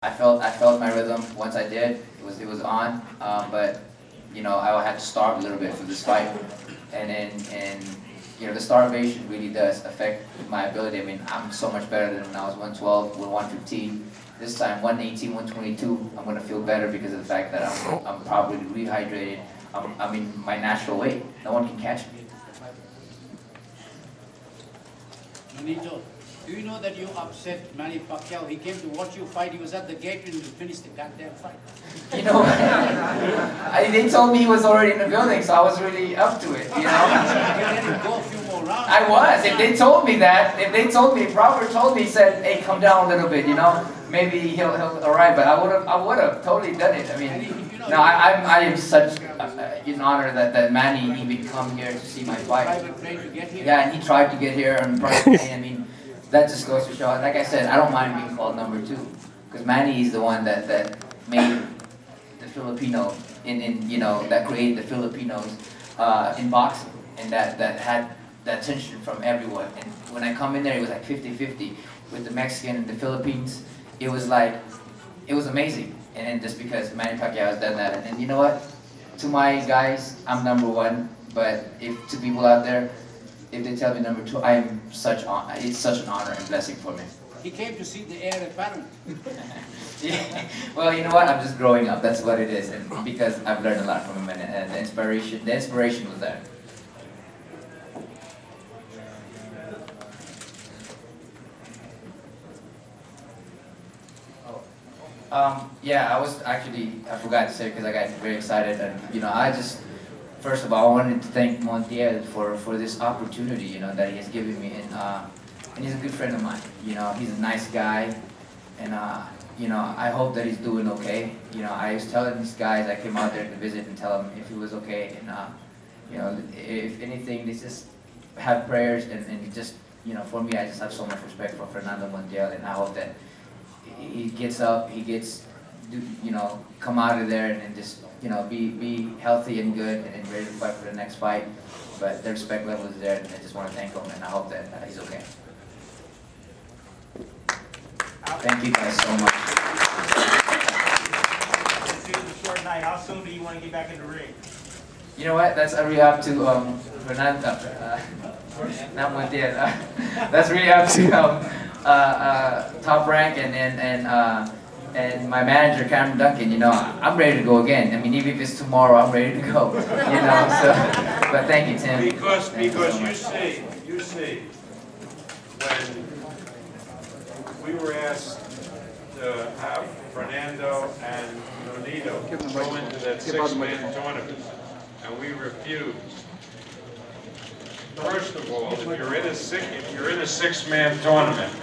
I felt my rhythm once I did. It was on, but you know, I had to starve a little bit for this fight, and you know, the starvation really does affect my ability. I mean, I'm so much better than when I was 112 with 115. This time, 118, 122, I'm gonna feel better because of the fact that I'm probably rehydrated. I'm in my natural weight. No one can catch me. Manito, do you know that you upset Manny Pacquiao? He came to watch you fight. He was at the gate when you finished the goddamn fight. You know, they told me he was already in the building, so I was really up to it, you know? You let him go a few more rounds. I was. If they told me that, if Robert told me, he said, hey, come down a little bit, you know? Maybe he'll arrive, but I would have totally done it. I mean, no, I am such an honor that Manny even come here to see my fight. Private plane to get here? Yeah, and he tried to get here on private plane. I mean, that just goes to show. Like I said, I don't mind being called number 2, because Manny is the one that made the Filipino you know, that created the Filipinos in boxing, and that had that tension from everyone. And when I come in there, it was like 50-50 with the Mexican and the Philippines. It was like, it was amazing. And just because Manny Pacquiao has done that. And you know what? To my guys, I'm number 1. But if to people out there, if they tell me number 2, it's such an honor and blessing for me. He came to see the heir apparent. Yeah. Well, you know what? I'm just growing up. That's what it is. And because I've learned a lot from him, and the inspiration was there. Yeah, I forgot to say because I got very excited, and you know, first of all, I wanted to thank Montiel for this opportunity, you know, that he has given me, and he's a good friend of mine. You know, he's a nice guy, and you know, I hope that he's doing okay. You know, I was telling these guys, I came out there to visit and tell them if he was okay, and you know, if anything, they just have prayers, and just, you know, for me, I just have so much respect for Fernando Montiel, and I hope that he gets up, you know, come out of there and just, you know, be healthy and good and ready to fight for the next fight. But the respect level is there, and I just want to thank him, and I hope that he's okay. Thank you guys so much. This is a short night. How soon do you want to get back in the ring? You know what? That's really up to Fernando, not Montiel. That's really up to Top Rank and my manager Cameron Duncan. You know, I'm ready to go again. I mean, even if it's tomorrow, I'm ready to go. You know, so. But thank you, Tim. Because so you see, when we were asked to have Fernando and Nonito go into that 6-man tournament, and we refused. First of all, if you're in a 6-man tournament,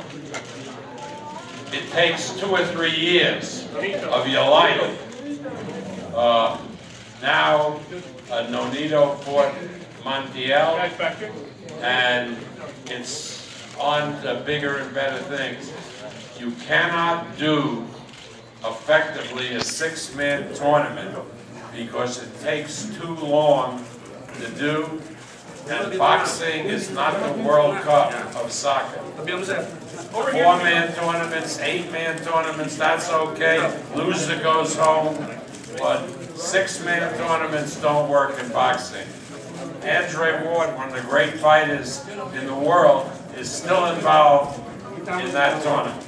it takes 2 or 3 years of your life. Now, Nonito fought Montiel, and it's on to bigger and better things. You cannot do effectively a 6-man tournament because it takes too long to do. And boxing is not the World Cup of soccer. 4-man tournaments, 8-man tournaments, that's okay. Loser goes home. But 6-man tournaments don't work in boxing. Andre Ward, one of the great fighters in the world, is still involved in that tournament.